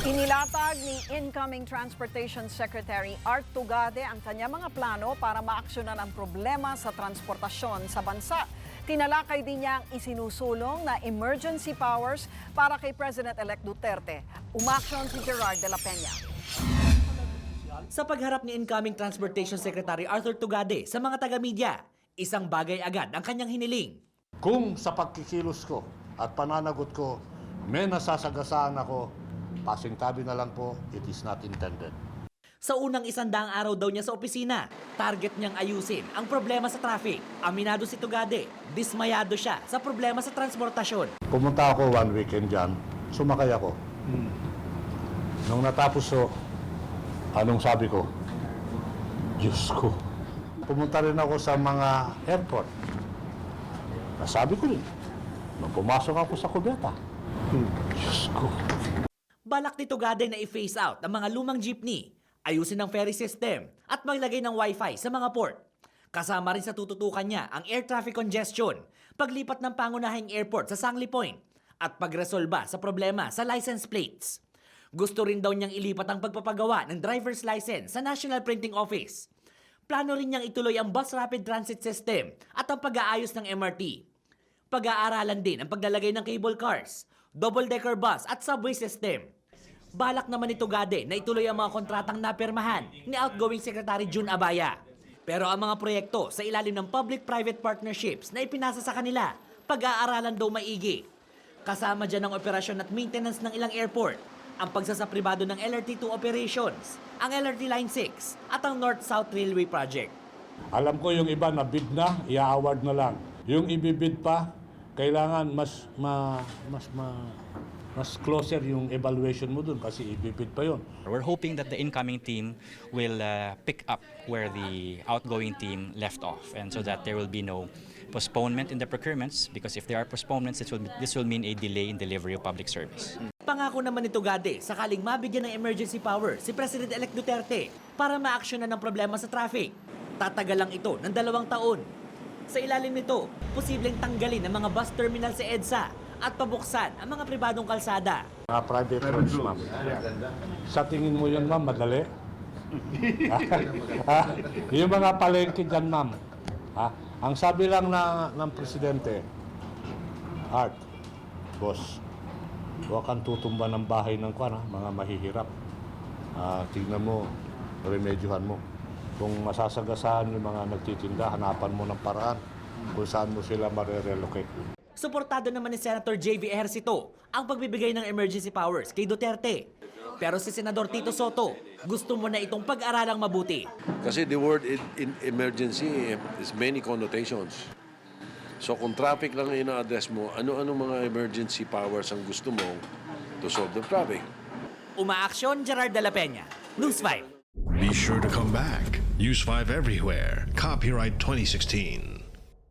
Inilatag ni incoming Transportation Secretary Art Tugade ang kanya mga plano para maaksyonan ang problema sa transportasyon sa bansa. Tinalakay din niya ang isinusulong na emergency powers para kay President-elect Duterte. Umaksyon si Gerard de la Peña. Sa pagharap ni incoming Transportation Secretary Arthur Tugade sa mga taga-media, isang bagay agad ang kanyang hiniling. Kung sa pagkikilos ko at pananagot ko, may nasasagasaan ako, pasingtabi na lang po, it is not intended. Sa unang 100 araw daw niya sa opisina, target niyang ayusin ang problema sa traffic. Aminado si Tugade, dismayado siya sa problema sa transportasyon. Pumunta ako one weekend dyan, sumakay ako. Nung natapos so, anong sabi ko? Diyos ko. Pumunta rin ako sa mga airport. Nasabi ko rin, nung pumasok ako sa kubeta, Diyos ko. Balak ni Tugade na i-phase out ang mga lumang jeepney, ayusin ang ferry system at maglagay ng wifi sa mga port. Kasama rin sa tututukan niya ang air traffic congestion, paglipat ng pangunahing airport sa Sangley Point at pagresolba sa problema sa license plates. Gusto rin daw niyang ilipat ang pagpapagawa ng driver's license sa National Printing Office. Plano rin niyang ituloy ang bus rapid transit system at ang pag-aayos ng MRT. Pag-aaralan din ang paglalagay ng cable cars, double-decker bus at subway system. Balak naman ni Tugade na ituloy ang mga kontratang napirmahan ni outgoing Secretary June Abaya. Pero ang mga proyekto sa ilalim ng public-private partnerships na ipinasa sa kanila, pag-aaralan daw maigi. Kasama dyan ang operasyon at maintenance ng ilang airport, ang pagsasapribado ng LRT2 operations, ang LRT Line 6 at ang North-South Railway Project. Alam ko yung iba na bid na, i-award na lang. Yung ibibid pa, kailangan mas closer yung evaluation mo dun kasi ibibid pa yon. We're hoping that the incoming team will pick up where the outgoing team left off, and so that there will be no postponement in the procurements, because if there are postponements, this will mean a delay in delivery of public service. Pangako naman ni Tugade sakaling mabigyan ng emergency power si President-elect Duterte para maaksyonan ng problema sa traffic. Tatagal lang ito ng 2 taon. Sa ilalim nito, posibleng tanggalin ang mga bus terminal sa EDSA at pabuksan ang mga pribadong kalsada. Mga private roads, ma'am. Sa tingin mo yun, ma'am, madali? Yung mga palengke dyan, ma'am. Ang sabi lang ng presidente, Art, boss, huwag kang tutumba ng bahay ng mga mahihirap. Tingnan mo, remedyohan mo. Kung masasagasaan yung mga nagtitinda, hanapan mo ng paraan kung saan mo sila marerelocate. Suportado naman ni Senator J.V. Ejercito ang pagbibigay ng emergency powers kay Duterte. Pero si Senador Tito Soto, gusto mo na itong pag-aralang mabuti. Kasi the word in emergency is many connotations. So kung traffic lang ina-address mo, ano-ano mga emergency powers ang gusto mo to solve the traffic? Umaaksyon, Gerard de la Peña, News 5. Be sure to come back. Use 5 everywhere. Copyright 2016.